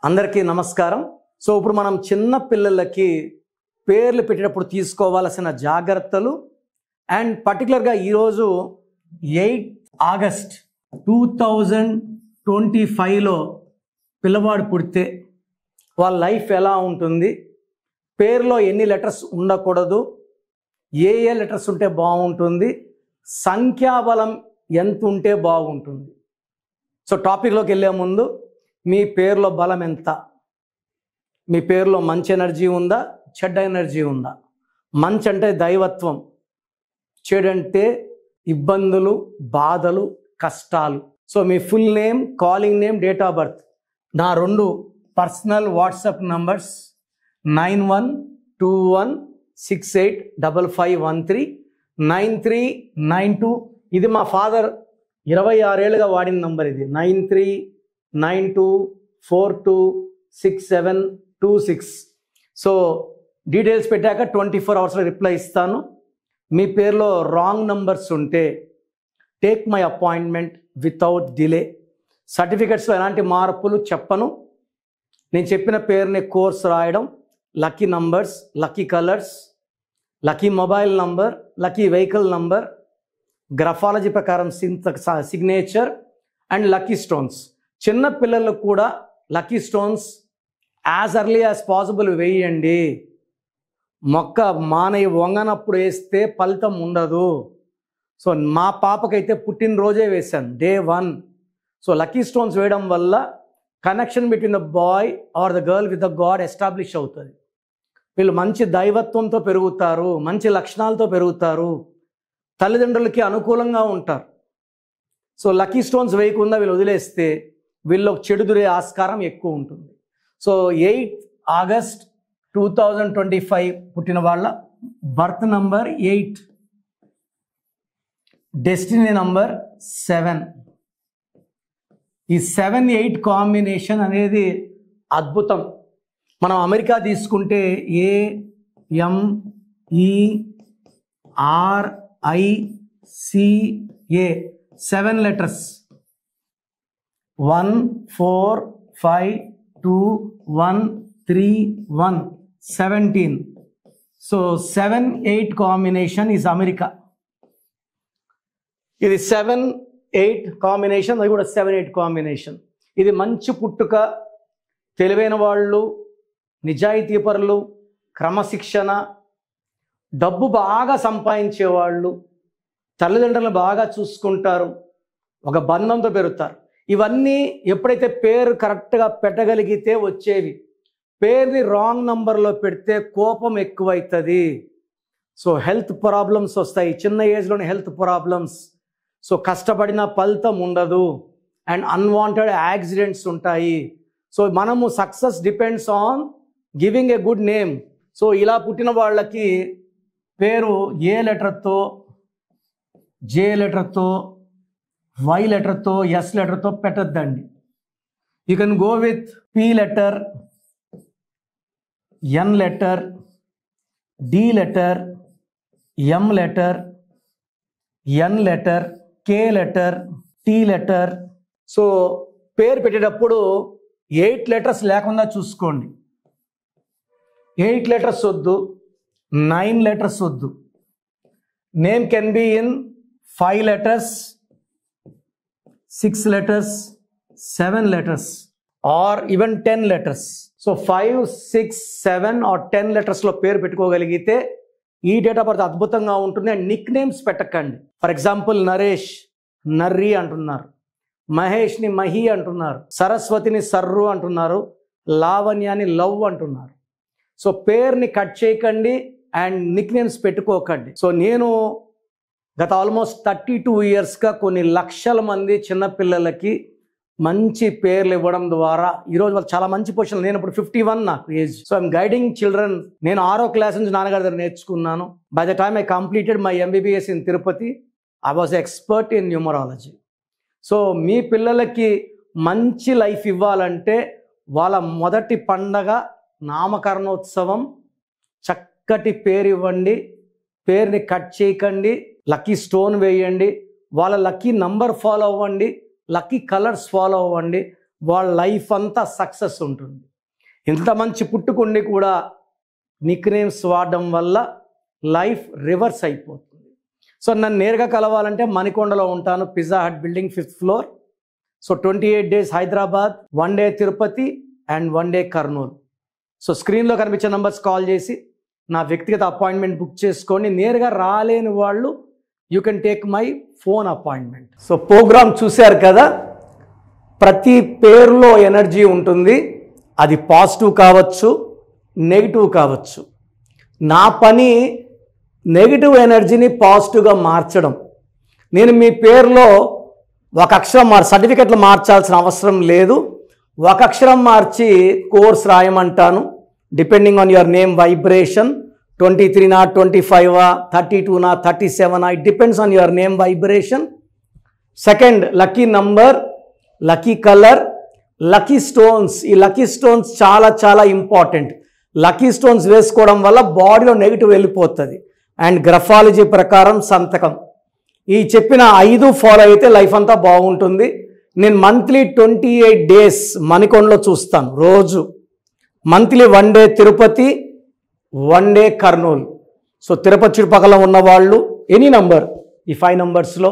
అందరికీ నమస్కారం. సో ఇప్పుడు మనం చిన్న పిల్లలకి పేర్లు పెట్టేటప్పుడు తీసుకోవాల్సిన జాగ్రత్తలు అండ్ పర్టికులర్గా ఈరోజు 8 ఆగస్ట్ 2025లో పిల్లవాడు పుడితే వాళ్ళ లైఫ్ ఎలా ఉంటుంది, పేరులో ఎన్ని లెటర్స్ ఉండకూడదు, ఏ లెటర్స్ ఉంటే బాగుంటుంది, సంఖ్యాబలం ఎంత ఉంటే బాగుంటుంది. సో టాపిక్లోకి వెళ్ళే ముందు మీ పేరులో బలం ఎంత, మీ పేరులో మంచి ఎనర్జీ ఉందా, చెడ్డ ఎనర్జీ ఉందా? మంచి అంటే దైవత్వం, చెడు అంటే ఇబ్బందులు, బాధలు, కష్టాలు. So me full name, calling name, date of birth, నా 2 పర్సనల్ వాట్సాప్ నంబర్స్ 9121685513 9392. ఇది మా ఫాదర్ 26 ఏళ్ళుగా వాడిన నంబర్. ఇది 9392426726. సో డీటెయిల్స్ పెట్టాక 24 అవర్స్లో రిప్లై ఇస్తాను. మీ పేరులో రాంగ్ నంబర్స్ ఉంటే take my appointment without delay. సర్టిఫికెట్స్లో ఎలాంటి మార్పులు చెప్పను. నేను చెప్పిన పేరుని కోర్స్ రాయడం, lucky numbers, lucky colours, lucky mobile number, lucky vehicle number, graphology ప్రకారం సిగ్నేచర్ అండ్ లక్కీ స్టోన్స్. చిన్న పిల్లలకు కూడా lucky stones as early as possible వేయండి. మొక్క మానయ్య వంగనప్పుడు వేస్తే ఫలితం ఉండదు. సో మా పాపకైతే పుట్టినరోజే వేశాను, డే 1. సో లక్కీ స్టోన్స్ వేయడం వల్ల connection between the boy or the girl with the God establish అవుతుంది. వీళ్ళు మంచి దైవత్వంతో పెరుగుతారు, మంచి లక్షణాలతో పెరుగుతారు, తల్లిదండ్రులకి అనుకూలంగా ఉంటారు. సో లక్కీ స్టోన్స్ వేయకుండా వీళ్ళు వదిలేస్తే వీళ్ళు చెడుదురే ఆస్కారం ఎక్కువ ఉంటుంది. సో 8 ఆగస్ట్ 2025 పుట్టిన వాళ్ళ బర్త్ నంబర్ 8, డెస్టినీ నంబర్ 7. ఈ 7-8 కాంబినేషన్ అనేది అద్భుతం. మనం అమెరికా తీసుకుంటే AMERICA 7 letters, 14521131 17. So 7-8 combination is America. ఇది 7-8 కాంబినేషన్, అది కూడా 7-8 కాంబినేషన్. ఇది మంచి పుట్టుక, తెలివైన వాళ్ళు, నిజాయితీపరులు, క్రమశిక్షణ, డబ్బు బాగా సంపాదించేవాళ్ళు, తల్లిదండ్రులను బాగా చూసుకుంటారు, ఒక బంధంతో పెరుగుతారు. ఇవన్నీ ఎప్పుడైతే పేరు కరెక్ట్గా పెట్టగలిగితే వచ్చేవి. పేరుని రాంగ్ నంబర్లో పెడితే కోపం ఎక్కువవుతుంది. సో హెల్త్ ప్రాబ్లమ్స్ వస్తాయి, చిన్న ఏజ్లోనే హెల్త్ ప్రాబ్లమ్స్. సో కష్టపడిన ఫలితం ఉండదు అండ్ అన్వాంటెడ్ యాక్సిడెంట్స్ ఉంటాయి. సో మనము success depends on giving a good name. So ఇలా పుట్టిన వాళ్ళకి పేరు ఏ లెటర్తో, జే లెటర్తో, వై లెటర్తో, ఎస్ లెటర్తో పెట్టద్దండి. You can go with P letter, N letter, D letter, M letter, N letter, K letter, T letter. So పేరు పెట్టేటప్పుడు 8 లెటర్స్ లేకుండా చూసుకోండి. 8 లెటర్స్ వద్దు, 9 లెటర్స్ వద్దు. Name can be in 5 letters, 6 letters, 7 letters, or even 10 letters. So 5, 6, 7 or 10 letters లో పేరు పెట్టుకోగలిగితే ఈ date of birth అద్భుతంగా ఉంటుంది. అండ్ నిక్ నేమ్స్ పెట్టకండి. ఫర్ ఎగ్జాంపుల్ నరేష్, నర్రి అంటున్నారు, మహేష్ని మహి అంటున్నారు, సరస్వతిని సర్రు అంటున్నారు, లావణ్యాన్ని లవ్ అంటున్నారు. సో పేరుని కట్ చేయకండి అండ్ నిక్ నేమ్స్ పెట్టుకోకండి. సో నేను గత ఆల్మోస్ట్ 32 ఇయర్స్గా కొన్ని లక్షల మంది చిన్నపిల్లలకి మంచి పేర్లు ఇవ్వడం ద్వారా ఈరోజు వాళ్ళు చాలా మంచి పొజిషన్. నేను ఇప్పుడు 51 నాకు age. So I'm guiding children. నేను 6వ క్లాస్ నుంచి నాన్నగారి దగ్గర నేర్చుకున్నాను. By the time I completed my MBBS in Tirupati, I was expert in numerology. So మీ పిల్లలకి మంచి లైఫ్ ఇవ్వాలంటే వాళ్ళ మొదటి పండగ నామకరణోత్సవం, చక్కటి పేరు ఇవ్వండి, పేరుని కట్ చేయకండి, లక్కీ స్టోన్ వేయండి, వాళ్ళ లక్కీ నంబర్ ఫాలో అవ్వండి, లక్కీ కలర్స్ ఫాలో అవ్వండి. వాళ్ళ లైఫ్ అంతా సక్సెస్ ఉంటుంది. ఇంత మంచి పుట్టుకుండి కూడా నిక్ నేమ్స్ వాడడం వల్ల లైఫ్ రివర్స్ అయిపోతుంది. సో నన్ను నేరుగా కలవాలంటే మణికొండలో ఉంటాను, Pizza Hut building 5th floor. So 28 days Hyderabad, 1 day Tirupati and 1 day Kurnool. So స్క్రీన్లో కనిపించే నంబర్స్ కాల్ చేసి నా వ్యక్తిగత అపాయింట్మెంట్ బుక్ చేసుకొని, నేరుగా రాలేని వాళ్ళు you can take my phone appointment. So program చూశారు కదా, ప్రతి పేరులో ఎనర్జీ ఉంటుంది. అది పాజిటివ్ కావచ్చు, నెగిటివ్ కావచ్చు. నా పని నెగిటివ్ ఎనర్జీని పాజిటివ్గా మార్చడం. నేను మీ పేరులో ఒక అక్షరం సర్టిఫికెట్లు మార్చాల్సిన అవసరం లేదు. ఒక అక్షరం మార్చి కోర్స్ రాయమంటాను. Depending on your name vibration, 23 25 32 37, it depends on your name vibration. Second, lucky number, lucky colour, lucky stones. ఈ లక్కీ స్టోన్స్ చాలా చాలా ఇంపార్టెంట్. లక్కీ స్టోన్స్ వేసుకోవడం వల్ల బాడీలో నెగిటివ్ వెళ్ళిపోతుంది. అండ్ గ్రఫాలజీ ప్రకారం సంతకం. ఈ చెప్పిన 5 ఫాలో అయితే లైఫ్ అంతా బాగుంటుంది. నేను మంత్లీ 28 days మణికొండలో చూస్తాను రోజు. Monthly 1 day Tirupati, 1 day Kurnool. So Tirupati చుట్టుపక్కల ఉన్నవాళ్ళు ఎనీ నంబర్, ఈ 5 numbers-లో,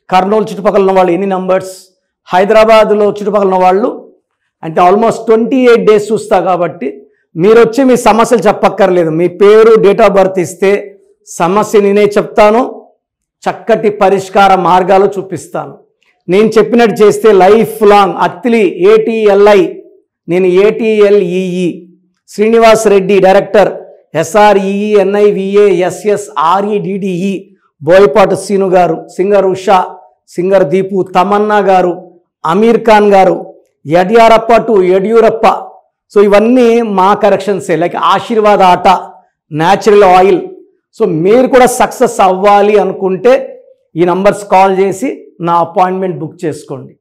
కర్నూలు చుట్టుపక్కల ఉన్న వాళ్ళు ఎనీ నంబర్స్, హైదరాబాద్లో చుట్టుపక్కల ఉన్న వాళ్ళు అంటే ఆల్మోస్ట్ 28 days చూస్తా. కాబట్టి మీరు వచ్చి మీ సమస్యలు చెప్పక్కర్లేదు. మీ పేరు, డేట్ ఆఫ్ బర్త్ ఇస్తే సమస్య నేనే చెప్తాను, చక్కటి పరిష్కార మార్గాలు చూపిస్తాను. నేను చెప్పినట్టు చేస్తే లైఫ్ లాంగ్. అత్తిలి ATLI, నేను ATLEE, Srinivas Reddy director, SREENIVASSREDDE, Boyapati Seenu గారు, సింగర్ ఉషా, సింగర్ దీపు, తమన్నా గారు, అమీర్ ఖాన్ గారు, యడ్యారప్ప టు యడ్యూరప్ప. సో ఇవన్నీ మా కరెక్షన్సే. లైక్ ఆశీర్వాద ఆట, న్యాచురల్ ఆయిల్. సో మీరు కూడా సక్సెస్ అవ్వాలి అనుకుంటే ఈ నంబర్స్ కాల్ చేసి నా అపాయింట్మెంట్ బుక్ చేసుకోండి.